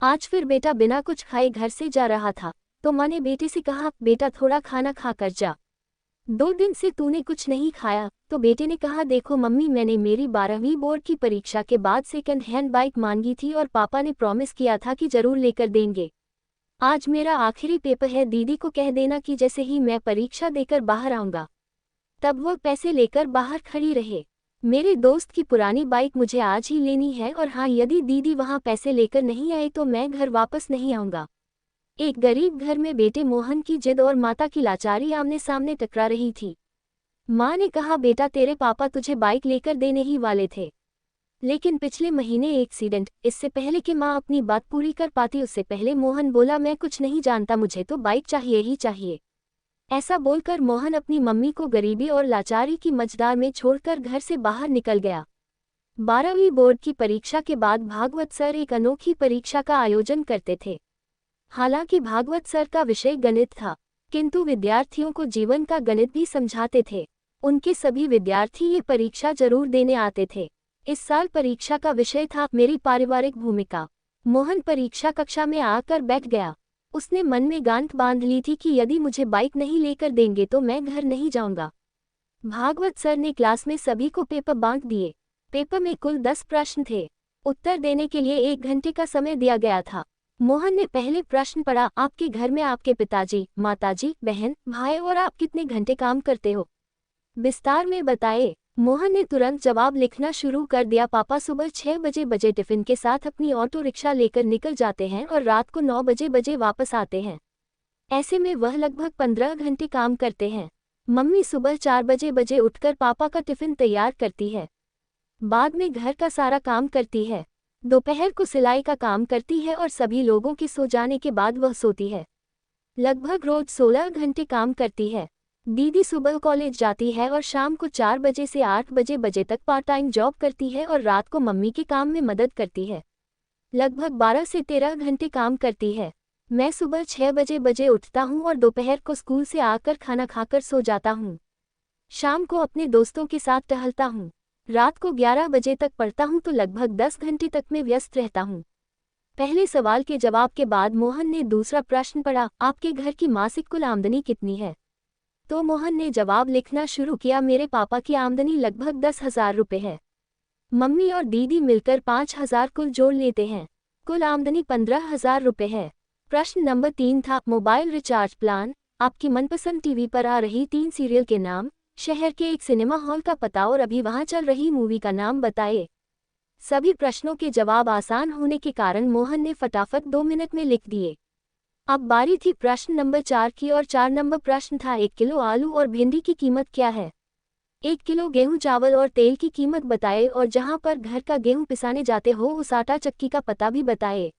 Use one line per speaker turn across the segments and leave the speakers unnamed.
आज फिर बेटा बिना कुछ खाए घर से जा रहा था, तो माँ ने बेटे से कहा, बेटा थोड़ा खाना खा कर जा, 2 दिन से तूने कुछ नहीं खाया। तो बेटे ने कहा, देखो मम्मी, मैंने मेरी 12वीं बोर्ड की परीक्षा के बाद सेकंड हैंड बाइक मांगी थी और पापा ने प्रॉमिस किया था कि जरूर लेकर देंगे। आज मेरा आखिरी पेपर है, दीदी को कह देना कि जैसे ही मैं परीक्षा देकर बाहर आऊंगा तब वो पैसे लेकर बाहर खड़ी रहे। मेरे दोस्त की पुरानी बाइक मुझे आज ही लेनी है, और हाँ, यदि दीदी वहां पैसे लेकर नहीं आए तो मैं घर वापस नहीं आऊंगा। एक गरीब घर में बेटे मोहन की जिद और माता की लाचारी आमने सामने टकरा रही थी। माँ ने कहा, बेटा तेरे पापा तुझे बाइक लेकर देने ही वाले थे, लेकिन पिछले महीने एक्सीडेंट। इससे पहले कि माँ अपनी बात पूरी कर पाती उससे पहले मोहन बोला, मैं कुछ नहीं जानता, मुझे तो बाइक चाहिए ही चाहिए। ऐसा बोलकर मोहन अपनी मम्मी को गरीबी और लाचारी की मझधार में छोड़कर घर से बाहर निकल गया। 12वीं बोर्ड की परीक्षा के बाद भागवत सर एक अनोखी परीक्षा का आयोजन करते थे। हालांकि भागवत सर का विषय गणित था, किंतु विद्यार्थियों को जीवन का गणित भी समझाते थे। उनके सभी विद्यार्थी ये परीक्षा जरूर देने आते थे। इस साल परीक्षा का विषय था मेरी पारिवारिक भूमिका। मोहन परीक्षा कक्षा में आकर बैठ गया। उसने मन में गांठ बांध ली थी कि यदि मुझे बाइक नहीं लेकर देंगे तो मैं घर नहीं जाऊंगा। भागवत सर ने क्लास में सभी को पेपर बांट दिए। पेपर में कुल 10 प्रश्न थे। उत्तर देने के लिए 1 घंटे का समय दिया गया था। मोहन ने पहले प्रश्न पढ़ा, आपके घर में आपके पिताजी, माताजी, बहन, भाई और आप कितने घंटे काम करते हो? विस्तार में बताए। मोहन ने तुरंत जवाब लिखना शुरू कर दिया। पापा सुबह 6 बजे टिफिन के साथ अपनी ऑटो रिक्शा लेकर निकल जाते हैं और रात को 9 बजे वापस आते हैं। ऐसे में वह लगभग 15 घंटे काम करते हैं। मम्मी सुबह 4 बजे उठकर पापा का टिफिन तैयार करती है। बाद में घर का सारा काम करती है। दोपहर को सिलाई का काम करती है और सभी लोगों के सो जाने के बाद वह सोती है। लगभग रोज 16 घंटे काम करती है। दीदी सुबह कॉलेज जाती है और शाम को 4 बजे से 8 बजे तक पार्ट टाइम जॉब करती है और रात को मम्मी के काम में मदद करती है। लगभग 12 से 13 घंटे काम करती है। मैं सुबह 6 बजे उठता हूँ और दोपहर को स्कूल से आकर खाना खाकर सो जाता हूँ। शाम को अपने दोस्तों के साथ टहलता हूँ। रात को 11 बजे तक पढ़ता हूँ तो लगभग 10 घंटे तक मैं व्यस्त रहता हूँ। पहले सवाल के जवाब के बाद मोहन ने दूसरा प्रश्न पढ़ा, आपके घर की मासिक कुल आमदनी कितनी है? तो मोहन ने जवाब लिखना शुरू किया, मेरे पापा की आमदनी लगभग 10,000 रुपये है। मम्मी और दीदी मिलकर 5,000 कुल जोड़ लेते हैं। कुल आमदनी 15,000 रुपये है। प्रश्न नंबर 3 था, मोबाइल रिचार्ज प्लान, आपकी मनपसंद टीवी पर आ रही 3 सीरियल के नाम, शहर के एक सिनेमा हॉल का पता और अभी वहां चल रही मूवी का नाम बताइए। सभी प्रश्नों के जवाब आसान होने के कारण मोहन ने फटाफट 2 मिनट में लिख दिए। अब बारी थी प्रश्न नंबर 4 की और 4 नंबर प्रश्न था, 1 किलो आलू और भिंडी की कीमत क्या है? 1 किलो गेहूं, चावल और तेल की कीमत बताए और जहां पर घर का गेहूं पिसाने जाते हो उस आटा चक्की का पता भी बताए।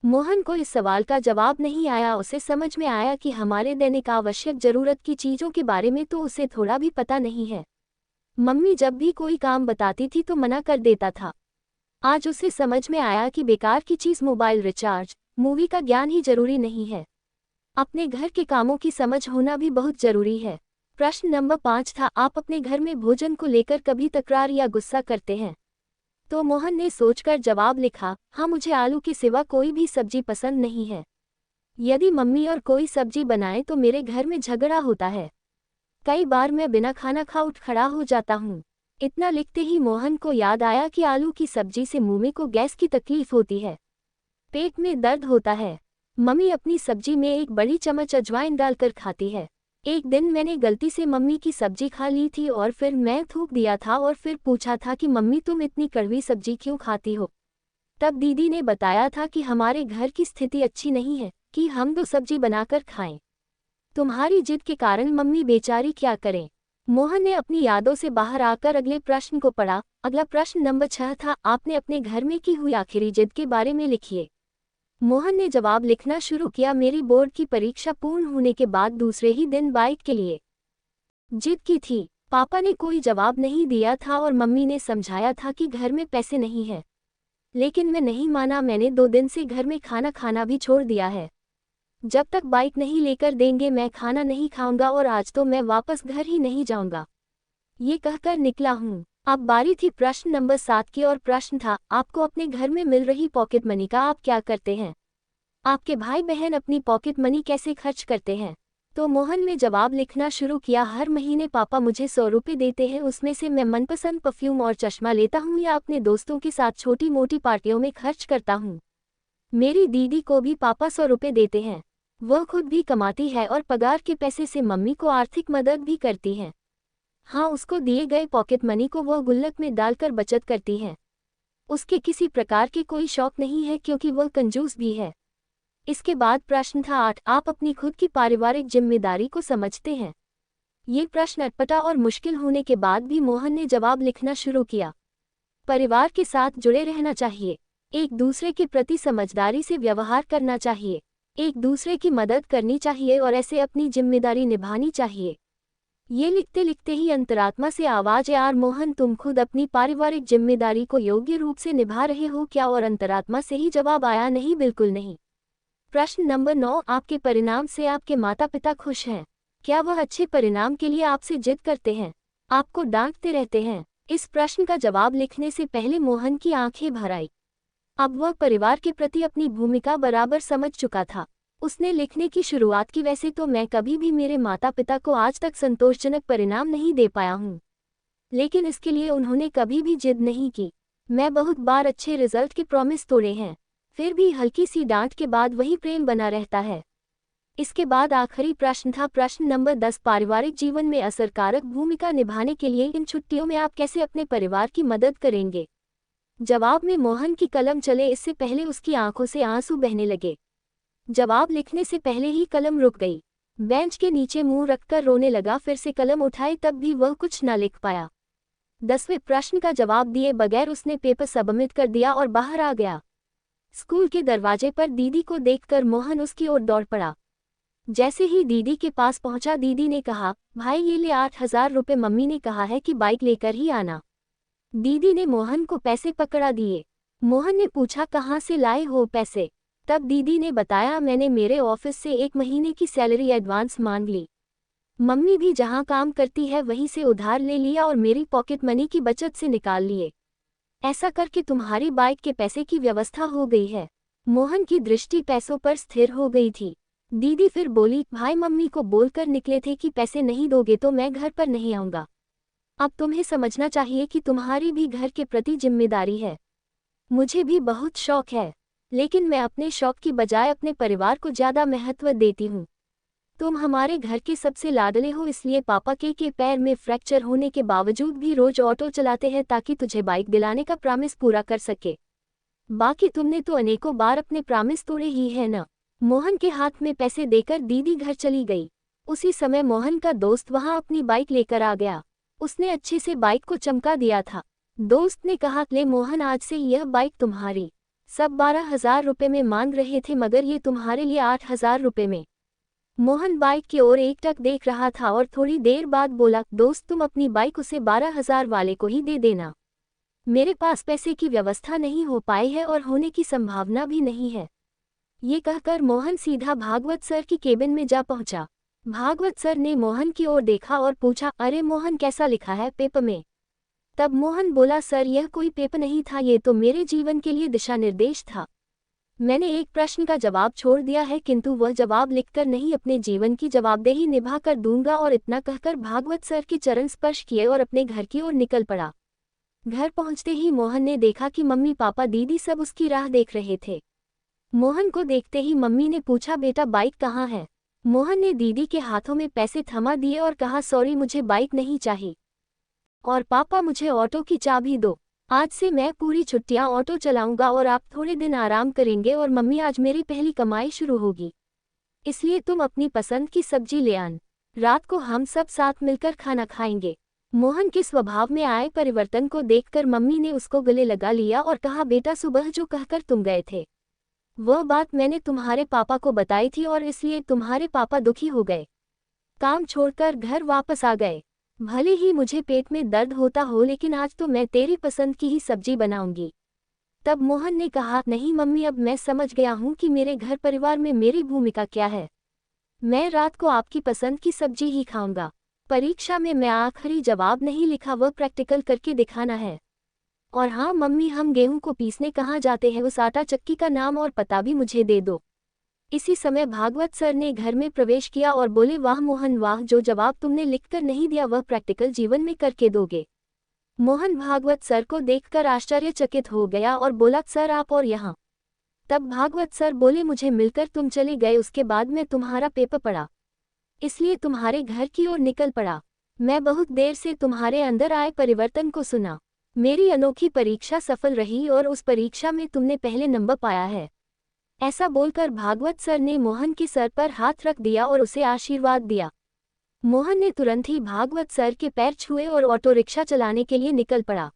मोहन को इस सवाल का जवाब नहीं आया। उसे समझ में आया कि हमारे दैनिक आवश्यक जरूरत की चीजों के बारे में तो उसे थोड़ा भी पता नहीं है। मम्मी जब भी कोई काम बताती थी तो मना कर देता था। आज उसे समझ में आया कि बेकार की चीज मोबाइल रिचार्ज, मूवी का ज्ञान ही जरूरी नहीं है, अपने घर के कामों की समझ होना भी बहुत जरूरी है। प्रश्न नंबर 5 था, आप अपने घर में भोजन को लेकर कभी तकरार या गुस्सा करते हैं? तो मोहन ने सोचकर जवाब लिखा, हाँ, मुझे आलू के सिवा कोई भी सब्जी पसंद नहीं है। यदि मम्मी और कोई सब्जी बनाए तो मेरे घर में झगड़ा होता है। कई बार मैं बिना खाना खा उठ खड़ा हो जाता हूँ। इतना लिखते ही मोहन को याद आया कि आलू की सब्जी से मुंह में को गैस की तकलीफ होती है, पेट में दर्द होता है। मम्मी अपनी सब्जी में एक बड़ी चम्मच अजवाइन डालकर खाती है। एक दिन मैंने गलती से मम्मी की सब्जी खा ली थी और फिर मैं थूक दिया था और फिर पूछा था कि मम्मी तुम इतनी कड़वी सब्जी क्यों खाती हो? तब दीदी ने बताया था कि हमारे घर की स्थिति अच्छी नहीं है कि हम 2 सब्जी बनाकर खाएं। तुम्हारी जिद के कारण मम्मी बेचारी क्या करें। मोहन ने अपनी यादों से बाहर आकर अगले प्रश्न को पढ़ा। अगला प्रश्न नंबर 6 था, आपने अपने घर में की हुई आखिरी जिद के बारे में लिखिए। मोहन ने जवाब लिखना शुरू किया, मेरी बोर्ड की परीक्षा पूर्ण होने के बाद दूसरे ही दिन बाइक के लिए जिद की थी। पापा ने कोई जवाब नहीं दिया था और मम्मी ने समझाया था कि घर में पैसे नहीं है, लेकिन मैं नहीं माना। मैंने 2 दिन से घर में खाना खाना भी छोड़ दिया है। जब तक बाइक नहीं लेकर देंगे मैं खाना नहीं खाऊंगा और आज तो मैं वापस घर ही नहीं जाऊंगा। ये कहकर निकला हूँ। अब बारी थी प्रश्न नंबर 7 की और प्रश्न था, आपको अपने घर में मिल रही पॉकेट मनी का आप क्या करते हैं? आपके भाई बहन अपनी पॉकेट मनी कैसे खर्च करते हैं? तो मोहन ने जवाब लिखना शुरू किया। हर महीने पापा मुझे 100 रुपये देते हैं, उसमें से मैं मनपसंद परफ्यूम और चश्मा लेता हूँ या अपने दोस्तों के साथ छोटी मोटी पार्टियों में खर्च करता हूँ। मेरी दीदी को भी पापा 100 रुपये देते हैं। वह खुद भी कमाती है और पगार के पैसे से मम्मी को आर्थिक मदद भी करती है। हाँ, उसको दिए गए पॉकेट मनी को वह गुल्लक में डालकर बचत करती है। उसके किसी प्रकार के कोई शौक नहीं है क्योंकि वह कंजूस भी है। इसके बाद प्रश्न था 8, आप अपनी खुद की पारिवारिक जिम्मेदारी को समझते हैं? ये प्रश्न अटपटा और मुश्किल होने के बाद भी मोहन ने जवाब लिखना शुरू किया। परिवार के साथ जुड़े रहना चाहिए, एक दूसरे के प्रति समझदारी से व्यवहार करना चाहिए, एक दूसरे की मदद करनी चाहिए और ऐसे अपनी जिम्मेदारी निभानी चाहिए। ये लिखते लिखते ही अंतरात्मा से आवाज, यार मोहन, तुम खुद अपनी पारिवारिक जिम्मेदारी को योग्य रूप से निभा रहे हो क्या? और अंतरात्मा से ही जवाब आया, नहीं, बिल्कुल नहीं। प्रश्न नंबर 9, आपके परिणाम से आपके माता पिता खुश हैं? क्या वह अच्छे परिणाम के लिए आपसे जिद करते हैं, आपको डांटते रहते हैं? इस प्रश्न का जवाब लिखने से पहले मोहन की आंखें भर आई। अब वह परिवार के प्रति अपनी भूमिका बराबर समझ चुका था। उसने लिखने की शुरुआत की, वैसे तो मैं कभी भी मेरे माता पिता को आज तक संतोषजनक परिणाम नहीं दे पाया हूँ, लेकिन इसके लिए उन्होंने कभी भी जिद नहीं की। मैं बहुत बार अच्छे रिजल्ट के प्रॉमिस तोड़े हैं, फिर भी हल्की सी डांट के बाद वही प्रेम बना रहता है। इसके बाद आखिरी प्रश्न था प्रश्न नंबर 10, पारिवारिक जीवन में असरकारक भूमिका निभाने के लिए इन छुट्टियों में आप कैसे अपने परिवार की मदद करेंगे? जवाब में मोहन की कलम चले इससे पहले उसकी आंखों से आंसू बहने लगे। जवाब लिखने से पहले ही कलम रुक गई। बेंच के नीचे मुंह रखकर रोने लगा। फिर से कलम उठाई तब भी वह कुछ न लिख पाया। 10वें प्रश्न का जवाब दिए बगैर उसने पेपर सबमिट कर दिया और बाहर आ गया। स्कूल के दरवाजे पर दीदी को देखकर मोहन उसकी ओर दौड़ पड़ा। जैसे ही दीदी के पास पहुंचा, दीदी ने कहा, भाई ये ले 8,000 रुपये, मम्मी ने कहा है कि बाइक लेकर ही आना। दीदी ने मोहन को पैसे पकड़ा दिए। मोहन ने पूछा, कहाँ से लाए हो पैसे? तब दीदी ने बताया, मैंने मेरे ऑफिस से 1 महीने की सैलरी एडवांस मांग ली। मम्मी भी जहाँ काम करती है वहीं से उधार ले लिया और मेरी पॉकेट मनी की बचत से निकाल लिए। ऐसा करके तुम्हारी बाइक के पैसे की व्यवस्था हो गई है। मोहन की दृष्टि पैसों पर स्थिर हो गई थी। दीदी फिर बोली, भाई मम्मी को बोलकर निकले थे कि पैसे नहीं दोगे तो मैं घर पर नहीं आऊँगा। अब तुम्हें समझना चाहिए कि तुम्हारी भी घर के प्रति जिम्मेदारी है। मुझे भी बहुत शौक है, लेकिन मैं अपने शौक की बजाय अपने परिवार को ज़्यादा महत्व देती हूँ। तुम हमारे घर के सबसे लाडले हो, इसलिए पापा के पैर में फ्रैक्चर होने के बावजूद भी रोज ऑटो चलाते हैं ताकि तुझे बाइक दिलाने का प्रॉमिस पूरा कर सके। बाकी तुमने तो अनेकों बार अपने प्रॉमिस तोड़े ही है ना। मोहन के हाथ में पैसे देकर दीदी घर चली गई। उसी समय मोहन का दोस्त वहां अपनी बाइक लेकर आ गया। उसने अच्छे से बाइक को चमका दिया था। दोस्त ने कहा, ले मोहन, आज से यह बाइक तुम्हारी। सब 12,000 रुपये में मांग रहे थे मगर ये तुम्हारे लिए 8,000 रुपये में। मोहन बाइक की ओर एकटक देख रहा था और थोड़ी देर बाद बोला, दोस्त तुम अपनी बाइक उसे 12,000 वाले को ही दे देना। मेरे पास पैसे की व्यवस्था नहीं हो पाई है और होने की संभावना भी नहीं है। ये कहकर मोहन सीधा भागवत सर की केबिन में जा पहुंचा। भागवत सर ने मोहन की ओर देखा और पूछा, अरे मोहन, कैसा लिखा है पेपर में? तब मोहन बोला, सर यह कोई पेपर नहीं था, ये तो मेरे जीवन के लिए दिशा निर्देश था। मैंने एक प्रश्न का जवाब छोड़ दिया है, किंतु वह जवाब लिखकर नहीं, अपने जीवन की जवाबदेही निभा कर दूंगा। और इतना कहकर भागवत सर के चरण स्पर्श किए और अपने घर की ओर निकल पड़ा। घर पहुंचते ही मोहन ने देखा कि मम्मी पापा दीदी सब उसकी राह देख रहे थे। मोहन को देखते ही मम्मी ने पूछा, बेटा बाइक कहाँ है? मोहन ने दीदी के हाथों में पैसे थमा दिए और कहा, सॉरी मुझे बाइक नहीं चाहिए, और पापा मुझे ऑटो की चाबी दो। आज से मैं पूरी छुट्टियां ऑटो चलाऊंगा और आप थोड़े दिन आराम करेंगे। और मम्मी, आज मेरी पहली कमाई शुरू होगी, इसलिए तुम अपनी पसंद की सब्जी ले आन। रात को हम सब साथ मिलकर खाना खाएंगे। मोहन के स्वभाव में आए परिवर्तन को देखकर मम्मी ने उसको गले लगा लिया और कहा, बेटा सुबह जो कहकर तुम गए थे वह बात मैंने तुम्हारे पापा को बताई थी और इसलिए तुम्हारे पापा दुखी हो गए, काम छोड़कर घर वापस आ गए। भले ही मुझे पेट में दर्द होता हो, लेकिन आज तो मैं तेरी पसंद की ही सब्जी बनाऊंगी। तब मोहन ने कहा, नहीं मम्मी, अब मैं समझ गया हूँ कि मेरे घर परिवार में मेरी भूमिका क्या है। मैं रात को आपकी पसंद की सब्जी ही खाऊंगा। परीक्षा में मैं आखिरी जवाब नहीं लिखा, वह प्रैक्टिकल करके दिखाना है। और हाँ मम्मी, हम गेहूं को पीसने कहाँ जाते हैं, उस आटा चक्की का नाम और पता भी मुझे दे दो। इसी समय भागवत सर ने घर में प्रवेश किया और बोले, वाह मोहन वाह, जो जवाब तुमने लिखकर नहीं दिया वह प्रैक्टिकल जीवन में करके दोगे। मोहन भागवत सर को देखकर आश्चर्यचकित हो गया और बोला, सर आप और यहाँ। तब भागवत सर बोले, मुझे मिलकर तुम चले गए, उसके बाद मैं तुम्हारा पेपर पढ़ा, इसलिए तुम्हारे घर की ओर निकल पड़ा। मैं बहुत देर से तुम्हारे अंदर आए परिवर्तन को सुना। मेरी अनोखी परीक्षा सफल रही और उस परीक्षा में तुमने पहले नंबर पाया है। ऐसा बोलकर भागवत सर ने मोहन के सर पर हाथ रख दिया और उसे आशीर्वाद दिया। मोहन ने तुरंत ही भागवत सर के पैर छुए और ऑटो रिक्शा चलाने के लिए निकल पड़ा।